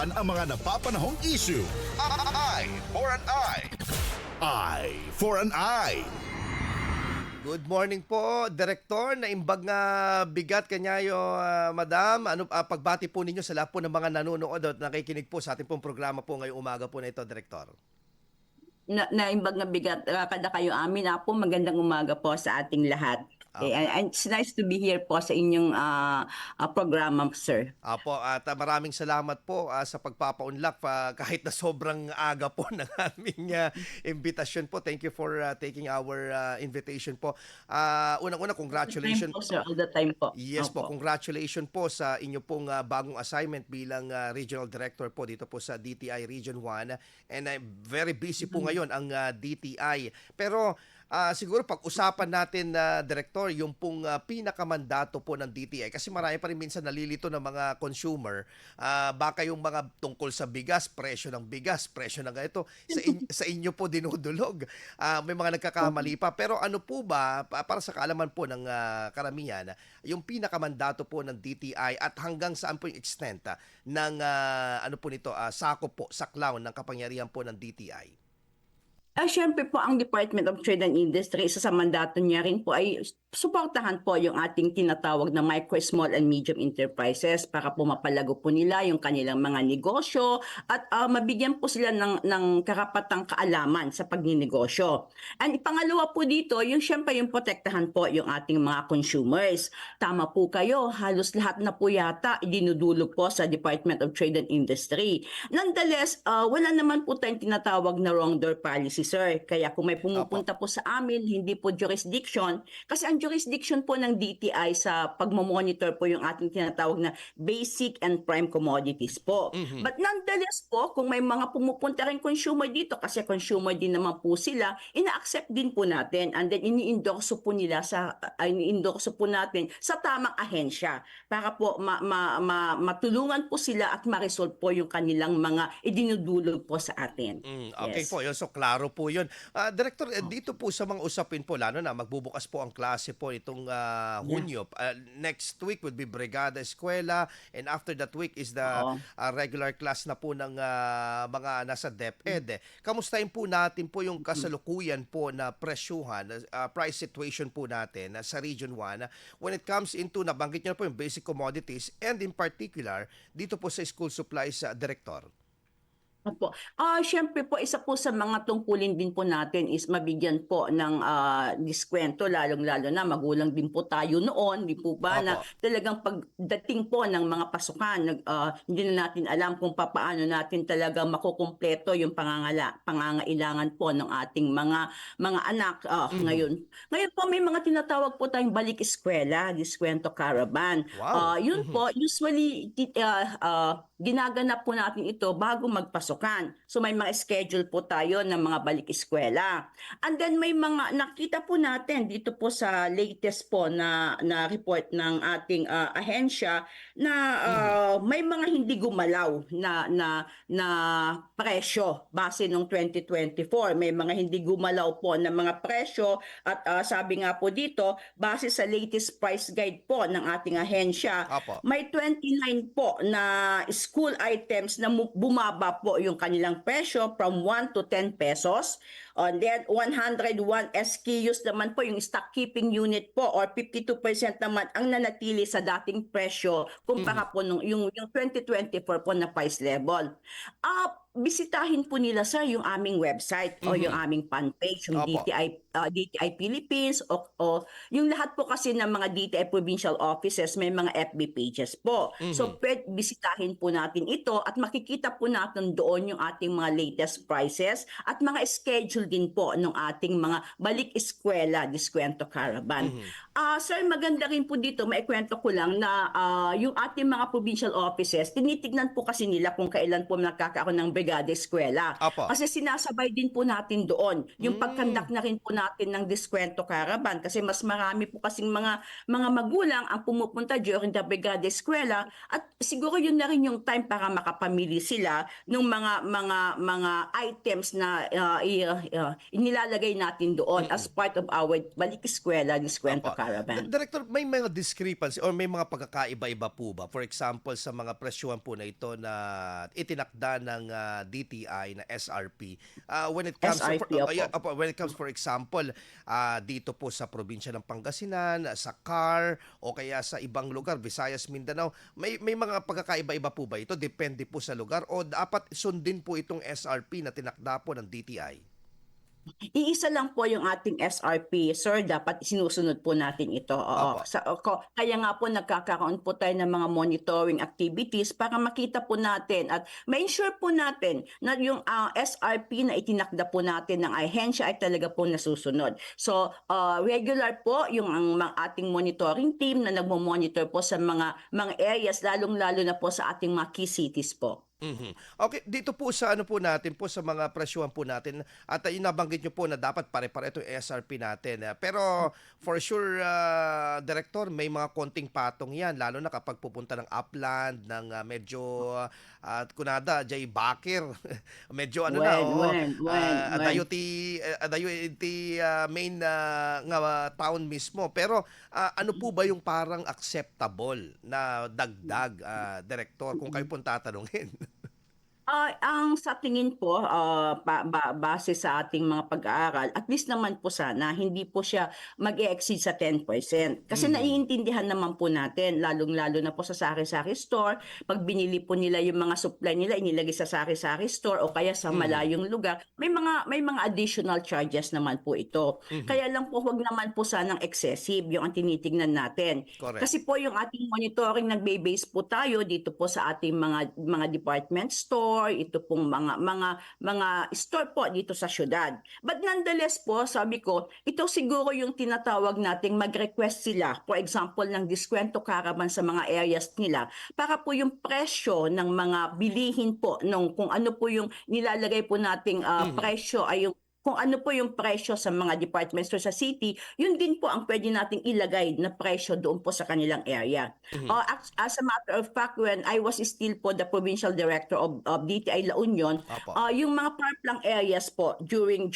pag-usapan ang mga napapanahong issue. Eye for an eye. Eye for an eye. Good morning po, Direktor. Naimbag nga bigat kanyayo, Madam. Pagbati po ninyo sa lahat po ng mga nanonood at nakikinig po sa ating pong programa po ngayong umaga po na ito, Direktor. Naimbag nga bigat kada kayo amin po. Magandang umaga po sa ating lahat. Okay. And it's nice to be here po sa inyong programa, sir. Apo, at maraming salamat po sa pagpapaunlak kahit na sobrang aga po ng aming invitasyon po. Thank you for taking our invitation po. Unang-una, congratulations po, sir. All the time po. Yes po, congratulations po sa inyo pong bagong assignment bilang Regional Director po dito po sa DTI Region 1. And very busy po ngayon ang DTI. Pero siguro pag-usapan natin, Director, yung pong pinakamandato po ng DTI. Kasi marami pa rin minsan nalilito ng mga consumer. Baka yung mga tungkol sa bigas, presyo ng bigas, presyo ng ganito, sa inyo po dinudulog. May mga nagkakamali pa. Pero ano po ba, para sa kaalaman po ng karamihan, yung pinakamandato po ng DTI at hanggang saan po yung extent ng ano po nito, sakop po, saklaw ng kapangyarihan po ng DTI? Siyempre po ang Department of Trade and Industry, isa sa mandato niya rin po ay suportahan po yung ating tinatawag na micro, small and medium enterprises para po mapalago po nila yung kanilang mga negosyo at mabigyan po sila ng karapatang kaalaman sa pagninegosyo. And pangalawa po dito, yung siyempre yung protektahan po yung ating mga consumers. Tama po kayo, halos lahat na po yata dinudulog po sa Department of Trade and Industry. Nonetheless, wala naman po tayong tinatawag na wrong door policy, sir. Kaya kung may pumupunta po sa amin, hindi po jurisdiction. Kasi ang jurisdiction po ng DTI sa pagmamonitor po yung ating tinatawag na basic and prime commodities po. But nonetheless po, kung may mga pumupunta rin consumer dito, kasi consumer din naman po sila, ina-accept din po natin. And then ini-endorso po nila ini-endorso po natin sa tamang ahensya para po matulungan po sila at ma-resolve po yung kanilang mga idinudulog po sa atin. Okay Yes. po, yun. So, klaro po yun. Director, dito po sa mga usapin po, lalo na magbubukas po ang klase po itong Hunyo. Next week would be Brigada Eskwela and after that week is the regular class na po ng mga nasa DepEd. Kamustahin po natin po yung kasalukuyan po na presyuhan, price situation po natin sa Region 1 when it comes into, nabanggit niyo po yung basic commodities and in particular, dito po sa school supplies, Director. Opo. Siyempre po, isa po sa mga tungkulin din po natin is mabigyan po ng diskwento, lalong-lalo na magulang din po tayo noon, di po ba, na talagang pagdating po ng mga pasukan, hindi na natin alam kung paano natin talaga makukumpleto yung pangangailangan po ng ating mga anak ngayon. Ngayon po, may mga tinatawag po tayong balik eskwela, diskwento caravan. Wow. Yun po, usually ginaganap po natin ito bago magpasukan. So may mga schedule po tayo ng mga balik eskwela. And then may mga nakita po natin dito po sa latest po na report ng ating ahensya na may mga hindi gumalaw na presyo base nung 2024. May mga hindi gumalaw po na mga presyo at sabi nga po dito, base sa latest price guide po ng ating ahensya, may 29 po na school items na bumaba po yung kanilang presyo from 1 to 10 pesos. And then 101 SKUs naman po yung stock keeping unit po or 52% naman ang nanatili sa dating presyo kumpara po yung 2024 po na price level. Bisitahin po nila, sir, yung aming website o yung aming fan page, yung DTI Philippines o yung lahat po kasi ng mga DTI provincial offices may mga FB pages po. So bisitahin po natin ito at makikita po natin doon yung ating mga latest prices at mga schedule din po ng ating mga balik eskwela diskwento caravan. Sir, maganda rin po dito, maikwento ko lang na yung ating mga provincial offices, tinitignan po kasi nila kung kailan po nakakaroon ng Brigada Eskwela. Kasi sinasabay din po natin doon yung pagkandak na rin po natin ng diskwento caravan kasi mas marami po kasing mga magulang ang pumupunta during the brigada eskwela at siguro yun na rin yung time para makapamili sila ng mga items na inilalagay natin doon as part of our balik eskwela diskwento Opo. caravan. Director, may mga discrepancy or may mga pagkakaiba-iba po ba? For example, sa mga presyuhan po na ito na itinakda ng DTI na SRP. When it comes SRP, when it comes for example, dito po sa probinsya ng Pangasinan, sa CAR o kaya sa ibang lugar, Visayas, Mindanao, may mga pagkakaiba-iba po ba ito? Depende po sa lugar o dapat sundin po itong SRP na tinakda po ng DTI? Iisa lang po yung ating SRP, sir. Dapat sinusunod po natin ito. Oo. Opo. Kaya nga po nagkakaroon po tayo ng mga monitoring activities para makita po natin at ma-ensure po natin na yung SRP na itinakda po natin ng ahensya ay talaga po nasusunod. So, regular po yung ating monitoring team na nagmo-monitor po sa mga areas, lalong-lalo na po sa ating mga key cities po. Mhm. Okay, dito po sa ano po natin po sa mga presyuhan po natin at yung nabanggit nyo po na dapat pare-pare itong SRP natin. Pero for sure, Director, may mga konting patong yan lalo na kapag pupunta ng upland, ng medyo kunada, Jay Bakir. Medyo ano na, adayo ti main nga town mismo. Pero ano po ba yung parang acceptable na dagdag, Director, kung kayo pong tatanungin? Ang sa tingin po, base sa ating mga pag-aaral, at least naman po sana hindi po siya mag-e-exceed sa 10%. Kasi naiintindihan naman po natin, lalong-lalo na po sa sari-sari store, pag binili po nila yung mga supply nila, inilagay sa sari-sari store o kaya sa malayong lugar, may mga additional charges naman po ito. Kaya lang po, wag naman po sanang excessive yung ang tinitingnan natin. Correct. Kasi po yung ating monitoring nagbe-base po tayo dito po sa ating mga department store, ito pong mga store po dito sa syudad. But nonetheless po, sabi ko, ito siguro yung tinatawag nating mag-request sila, for example, ng diskwento caravan sa mga areas nila, para po yung presyo ng mga bilihin po, kung ano po yung nilalagay po nating presyo ay yung kung ano po yung presyo sa mga department store sa city, yun din po ang pwede nating ilagay na presyo doon po sa kanilang area. As a matter of fact, when I was still po the provincial director of DTI La Union, Opo. yung mga parkland areas po during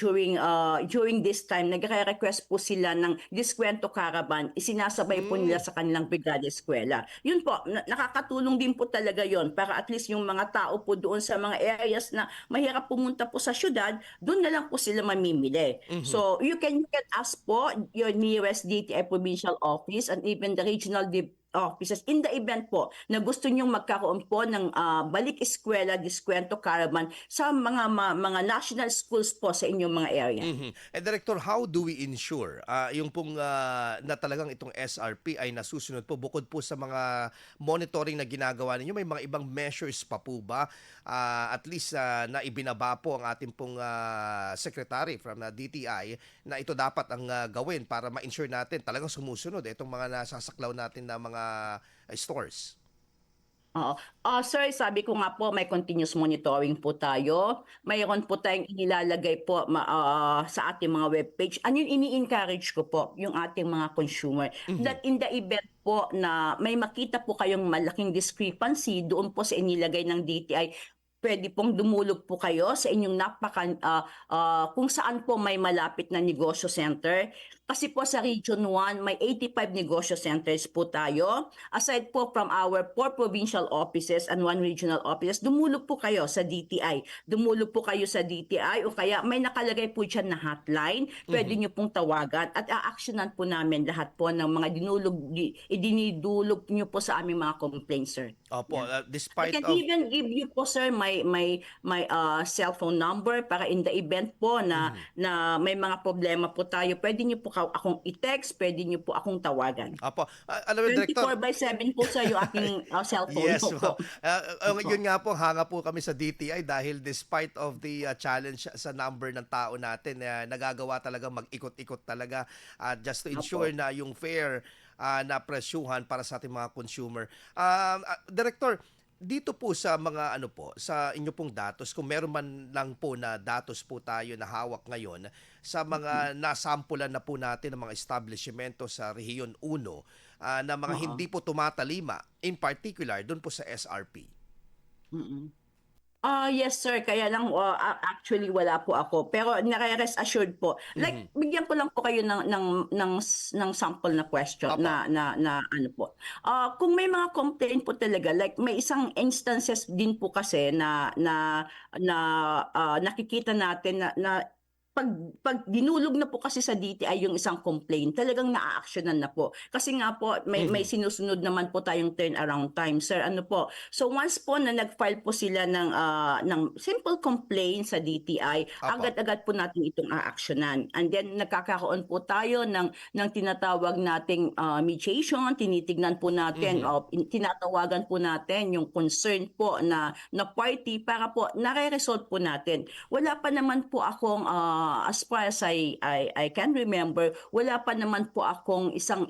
this time, nagre-request po sila ng diskwento caravan, isinasabay po nila sa kanilang brigada eskwela. Yun po, nakakatulong din po talaga yon para at least yung mga tao po doon sa mga areas na mahirap pumunta po sa syudad, doon na lang po sila mamimili. So you can ask po your nearest DTI provincial office and even the regional offices in the event po na gusto nyong magkaroon po ng balik eskwela diskwento caravan sa mga national schools po sa inyong mga area. Director, how do we ensure yung pong na talagang itong SRP ay nasusunod po bukod po sa mga monitoring na ginagawa ninyo, may mga ibang measures pa po ba at least na ibinaba po ang ating pong secretary from DTI na ito dapat ang gawin para ma-ensure natin talagang sumusunod itong mga nasasaklaw natin na mga stores? Oo. Sir, sabi ko nga po, may continuous monitoring po tayo. Mayroon po tayong inilalagay po sa ating mga webpage. Ano yung ini-encourage ko po, yung ating mga consumer. That in the event po na may makita po kayong malaking discrepancy doon po sa inilagay ng DTI, pwede pong dumulog po kayo sa inyong kung saan po may malapit na negosyo center. Kasi po sa Region 1, may 85 negosyo centers po tayo. Aside po from our 4 provincial offices and 1 regional offices, dumulog po kayo sa DTI. Dumulog po kayo sa DTI o kaya may nakalagay po dyan na hotline. Pwede nyo pong tawagan at a-actionan po namin lahat po ng mga idinidulog nyo po sa aming mga complaints, sir. Opo, I despite can of even give you po, sir, my cellphone number para in the event po na may mga problema po tayo, pwede niyo po akong i-text, pwede niyo po akong tawagan. Opo, alam mo, Director, 24/7 po sa yung aking cellphone. yes, po. yun nga po, hanga po kami sa DTI dahil despite of the challenge sa number ng tao natin, nagagawa talaga mag-ikot-ikot talaga just to ensure na yung fair na presyuhan para sa ating mga consumer. Director, Dito po sa mga sa inyo pong datos, kung meron man lang po na datos po tayo na hawak ngayon sa mga nasampulan na po natin ng mga establishmento sa Rehiyon 1 na mga Oo. hindi po tumatalima, in particular doon po sa SRP. Mm. Yes sir, kaya lang actually wala po ako. Pero nare-rest assured po. Like bigyan ko lang po kayo ng sample na question Opo. na ano po. Kung may mga complaint po talaga, like may isang instances din po kasi na nakikita natin na pag dinulog na po kasi sa DTI yung isang complaint, talagang naa-actionan na po. Kasi nga po may sinusunod naman po tayong turnaround time, sir. Ano po? So once po na nag-file po sila ng simple complaint sa DTI, Opo. agad-agad po natin itong a-actionan. And then nagkakaroon po tayo ng tinatawag nating mediation, tinitignan po natin tinatawagan po natin yung concern po na party para po nare-resolve po natin. Wala pa naman po akong as far as I can remember, wala pa naman po akong isang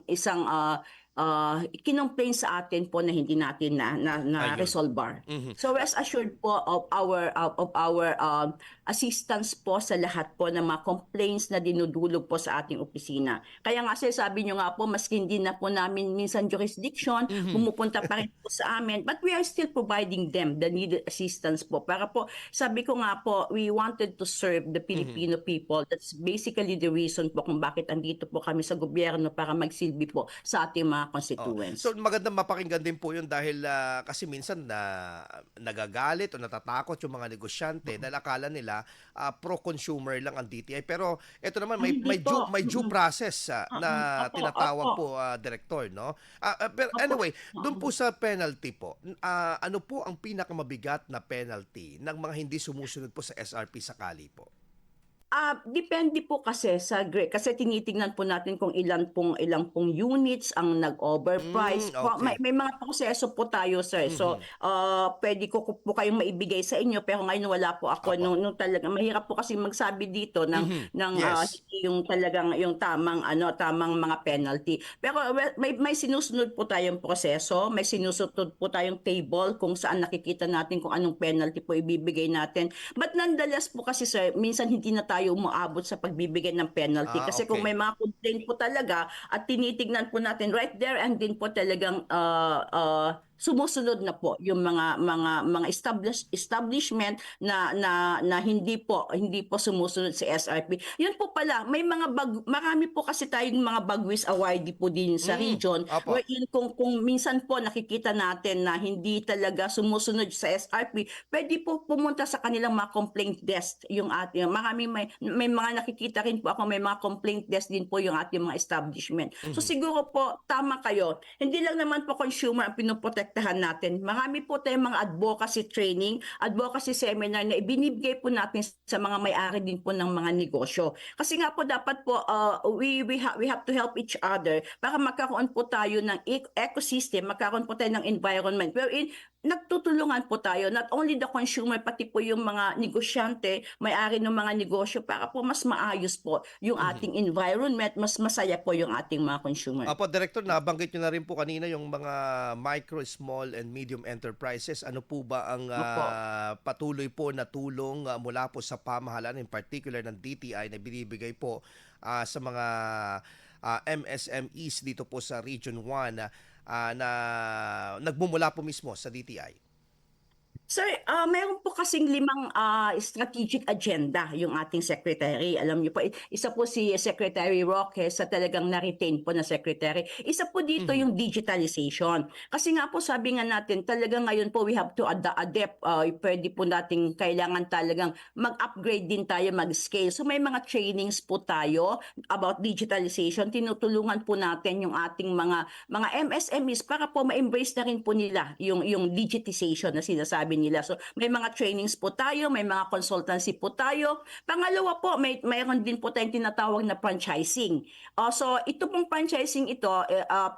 kinomplain sa atin po na hindi natin na Ayun. resolve bar. So rest assured po of our assistance po sa lahat po ng mga complaints na dinudulog po sa ating opisina. Kaya nga sir, sabi nyo nga po, maski hindi na po namin minsan jurisdiction, pumupunta pa rin po sa amin, but we are still providing them the needed assistance po. Para po, sabi ko nga po, we wanted to serve the Filipino people. That's basically the reason po kung bakit andito po kami sa gobyerno, para magsilbi po sa ating mga constituents. So magandang mapakinggan din po 'yun dahil kasi minsan nagagalit o natatakot yung mga negosyante dahil akala nila pro-consumer lang ang DTI, pero ito naman may Hindi po. may due process na Opo, tinatawag opo. po, Direktor, no? Pero anyway, doon po sa penalty po, ano po ang pinakamabigat na penalty ng mga hindi sumusunod po sa SRP sakali po? Depende po kasi sa kasi tinitingnan po natin kung ilang pong units ang nag-overprice. Okay. May mga proseso po tayo, sir. So, pwede ko po kayong maibigay sa inyo, pero ngayon wala po ako Opo. nung talaga mahirap po kasi magsabi dito ng Yes. hindi yung talagang yung tamang mga penalty. Pero may sinusunod po tayong proseso, may sinusunod po tayong table kung saan nakikita natin kung anong penalty po ibibigay natin. But nonetheless po kasi sir, minsan hindi na tayo umaabot sa pagbibigay ng penalty. Kasi kung Okay. may mga complaint po talaga at tinitignan po natin right there and din po talagang sumusunod na po yung mga establishment na hindi po sumusunod sa SRP. Yun po pala, may marami po kasi tayong mga Bagwis awardee po din sa region, Opo. wherein kung minsan po nakikita natin na hindi talaga sumusunod sa SRP, pwede po pumunta sa kanilang mga complaint desk yung ating may mga nakikita rin po ako, may mga complaint desk din po yung ating mga establishment. So siguro po tama kayo. Hindi lang naman po consumer ang pinoprotektahan natin. Marami po tayong mga advocacy training, advocacy seminar na ibinibigay po natin sa mga may-ari din po ng mga negosyo. Kasi nga po dapat po we have to help each other para magkaroon po tayo ng ecosystem, magkaroon po tayo ng environment wherein nagtutulungan po tayo, not only the consumer, pati po yung mga negosyante, may-ari ng mga negosyo, para po mas maayos po yung ating environment, mas masaya po yung ating mga consumer. Apo, Director, nabanggit nyo na rin po kanina yung mga micro, small, and medium enterprises. Ano po ba ang patuloy po na tulong mula po sa pamahalaan, in particular ng DTI, na binibigay po sa mga MSMEs dito po sa Region 1 na nagmumula po mismo sa DTI? Sir, meron po kasing 5 strategic agenda yung ating secretary. Alam niyo po, isa po si Secretary Roque sa talagang na-retain po na secretary. Isa po dito yung digitalization. Kasi nga po sabi nga natin, talagang ngayon po we have to adapt. Pwede po nating kailangan talagang mag-upgrade din tayo, mag-scale. So may mga trainings po tayo about digitalization. Tinutulungan po natin yung ating mga MSMEs para po ma-embrace na rin po nila yung digitization na sinasabi gagawin nila. So may mga trainings po tayo, may mga consultancy po tayo. Pangalawa po, mayroon din po tayong tinatawag na franchising. So ito pong franchising ito,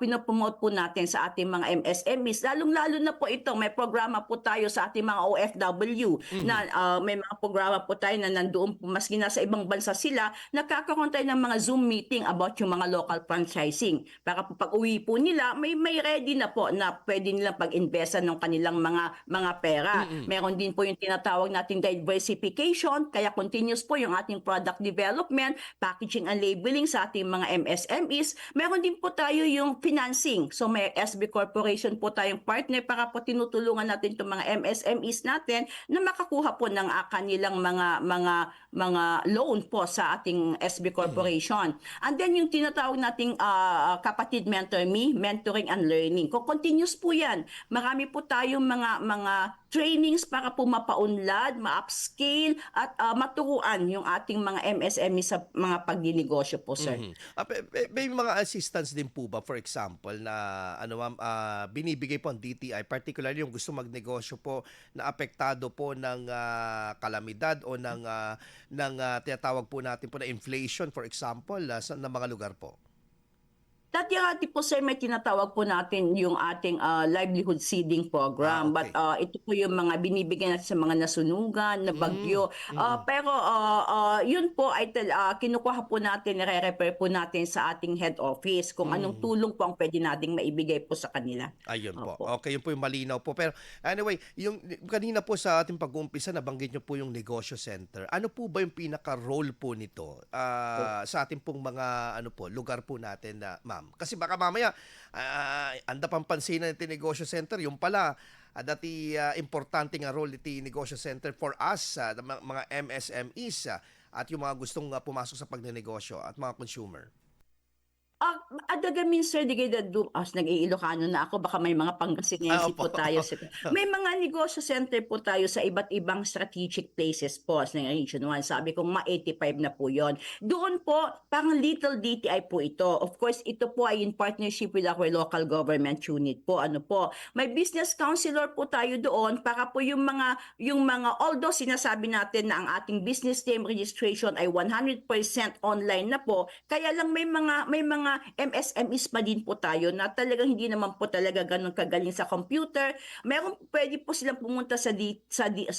pinopromote po natin sa ating mga MSMEs. Lalong-lalo na po ito, may programa po tayo sa ating mga OFW na may mga programa po tayo na nandoon po, maski nasa ibang bansa sila, nakakaroon tayo ng mga Zoom meeting about yung mga local franchising. Para po pag uwi po nila, may ready na po na pwede nilang pag-investan ng kanilang mga pera. Meron din po yung tinatawag nating diversification, kaya continuous po yung ating product development, packaging and labeling sa ating mga MSMEs. Meron din po tayo yung financing. So may SB Corporation po tayong partner para po tinutulungan natin itong mga MSMEs natin na makakuha po ng kanilang mga loan po sa ating SB Corporation. And then yung tinatawag nating kapatid Mentor Me, mentoring and learning. Kung continuous po yan, marami po tayong mga trainings para po mapaunlad, ma-upscale at maturuan yung ating mga MSME sa mga pagdinegosyo po, sir. May mga assistance din po ba, for example, na binibigay po ang DTI, particularly yung gusto magnegosyo po na apektado po ng kalamidad o ng tinatawag po natin po na inflation, for example, sa mga lugar po? Dati po, sir, may tinatawag po natin yung ating livelihood seeding program. Okay. But ito po yung mga binibigyan natin sa mga nasunugan, na bagyo. Pero yun po ay kinukuha po natin, nire-refer po natin sa ating head office kung anong tulong po ang pwede nating maibigay po sa kanila. Ayun po. Opo. Okay, yun po yung malinaw po. Pero anyway, yung kanina po sa ating pag-uumpisa, nabanggit nyo po yung negosyo center. Ano po ba yung pinaka-role po nito sa ating pong mga lugar po natin na ma'am? Kasi baka mamaya anda pang pansinan ng negosyo center, yung pala dati importante nga role iti negosyo center for us, mga MSMEs at yung mga gustong pumasok sa pagnenegosyo at mga consumer. Adagamin, sir, di kayo nag-iilocano na ako, baka may mga Pangasinensi Opo. po tayo. May mga negosyo center po tayo sa iba't ibang strategic places po sa Region 1. Sabi ko, 85 na po yon. Doon po, parang little DTI po ito. Of course, ito po ay in partnership with our local government unit po. May business counselor po tayo doon para po yung mga, although sinasabi natin na ang ating business name registration ay 100% online na po, kaya lang may mga MSMEs pa din po tayo na talagang hindi naman po talaga ganun kagaling sa computer. Pwede po silang pumunta sa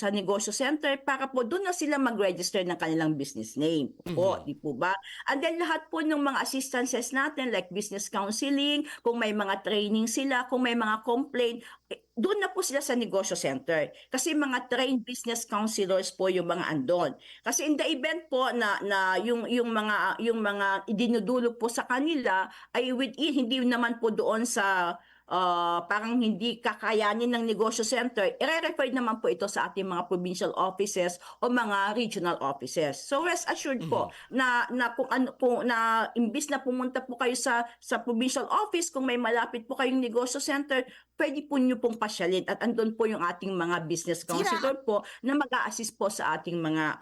negosyo center para po doon na sila mag-register ng kanilang business name. Po, di po ba? And then lahat po ng mga assistances natin like business counseling, kung may mga training sila, kung may mga complaint, doon na po sila sa negosyo center. Kasi mga trained business counselors po yung mga andon. Kasi in the event po na yung mga idinudulog po sa kanila ay hindi naman po doon sa parang hindi kakayanin ng negosyo center, i-refer naman po ito sa ating mga provincial offices o mga regional offices. So rest assured po na kung imbis na pumunta po kayo sa provincial office, kung may malapit po kayong negosyo center, pwede po nyo pong pasyalin at andun po yung ating mga business counselor po na mag-a-assist po sa ating mga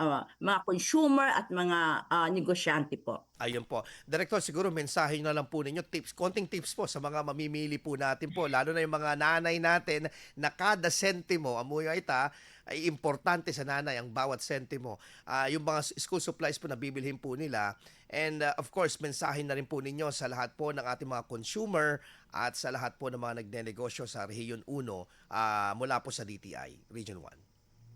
consumer at mga negosyante po. Ayun po. Director, siguro mensahe nyo na lang po ninyo, konting tips po sa mga mamimili po natin po, lalo na yung mga nanay natin na kada sentimo, amoy ita, ay importante sa nanay ang bawat sentimo. Yung mga school supplies po na bibilhin po nila. And of course, mensahe na rin po ninyo sa lahat po ng ating mga consumer at sa lahat po ng mga nagnenegosyo sa Rehiyon 1 mula po sa DTI, Region 1.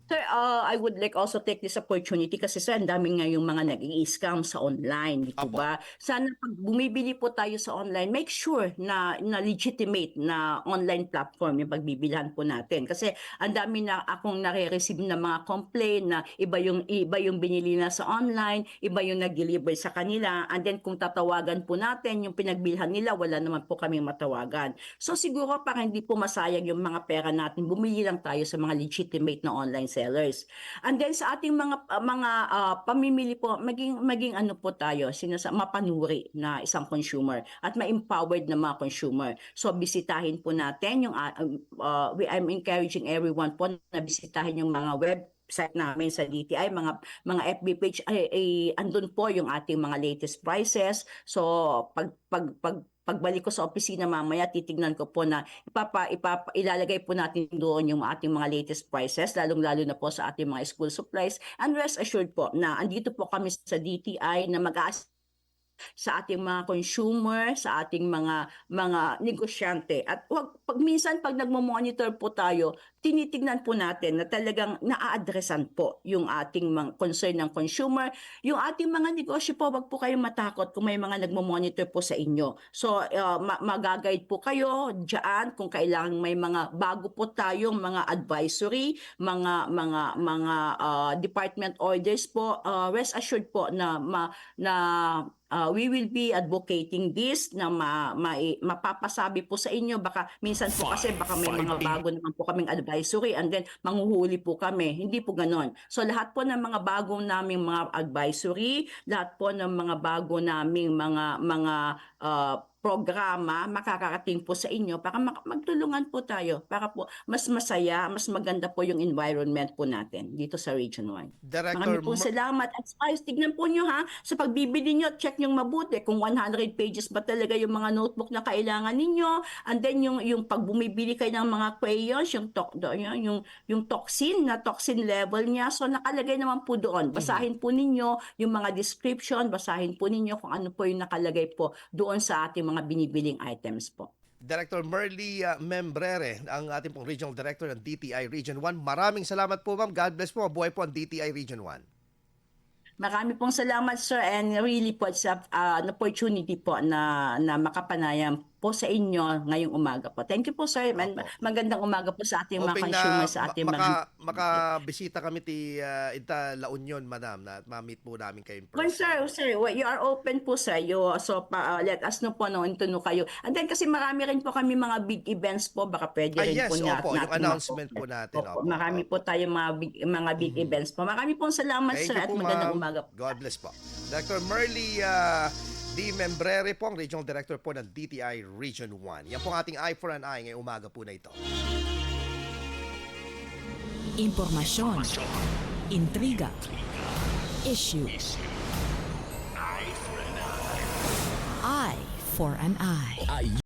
Sir, I would like also take this opportunity kasi sir, ang daming nga yung mga nag-i-scam sa online, di po Apo. ba? Sana pag bumibili po tayo sa online, make sure na legitimate na online platform yung pagbibilhan po natin. Kasi ang dami na akong nare-receive na mga complaint na iba yung binili na sa online, iba yung nag-deliver sa kanila, and then kung tatawagan po natin yung pinagbilhan nila, wala naman po kaming matawagan. So siguro para hindi po masayang yung mga pera natin, bumili lang tayo sa mga legitimate na online sellers. And then sa ating mga pamimili po, maging ano po tayo, mapanuri na isang consumer at ma-empowered na mga consumer. So bisitahin po natin yung I'm encouraging everyone po na bisitahin yung mga website namin sa DTI, mga FB page ay andun po yung ating mga latest prices. So pag pagbalik ko sa opisina mamaya, titignan ko po na ilalagay po natin doon yung ating mga latest prices, lalong-lalo na po sa ating mga school supplies. And rest assured po na andito po kami sa DTI na sa ating mga consumer, sa ating mga negosyante. At minsan pag nagmo-monitor po tayo, tinitignan po natin na talagang naa-addressan po yung ating mga concern ng consumer. Yung ating mga negosyo po, wag po kayong matakot kung may mga nagmo-monitor po sa inyo. So mag-guide po kayo diyan kung kailangan may mga bago po tayong mga advisory, mga department orders po. Rest assured po na we will be advocating this na mapapasabi po sa inyo. Baka minsan po kasi baka may mga bago naman po kaming advisory and then manghuhuli po kami. Hindi po ganon. So lahat po ng mga bago naming mga advisory, lahat po ng mga bago naming mga programa makakarating po sa inyo para magtulungan po tayo para po mas masaya, mas maganda po yung environment po natin dito sa Region 1. Director Marami po salamat. At guys, tignan po nyo ha, sa pagbibili nyo, check nyo mabuti kung 100 pages ba talaga yung mga notebook na kailangan ninyo. And then yung pag bumibili kayo ng mga crayons, yung toxin level niya. So nakalagay naman po doon. Basahin po ninyo yung mga description, basahin po ninyo kung ano po yung nakalagay po doon sa ating mga binibiling items po. Director Merly Membrere, ang ating pong Regional Director ng DTI Region 1. Maraming salamat po, ma'am. God bless po. Buhay po ang DTI Region 1. Marami pong salamat, sir, and really po sa an opportunity po na makapanayam po sa inyo ngayong umaga po. Thank you po, sir. Magandang umaga po sa ating mga consumers, sa ating mga... makabisita kami ita La Union, madam, na ma-meet po namin kayo in Well, person. sir, you are open po sa iyo. So, let us know po no kayo. And then kasi marami rin po kami mga big events po. Baka pwede rin Yes, po opo, yung announcement po natin. Opo, Opo, marami po tayo mga big events po. Marami pong salamat, Thank sir, you at po, magandang ma'am. umaga po. God bless po. Dr. Merly D. Membrere po, ang Regional Director po ng DTI Region 1. Yan po ang ating Eye for an Eye ngayong umaga po na ito. Impormasyon, intriga, issue. Eye for an eye.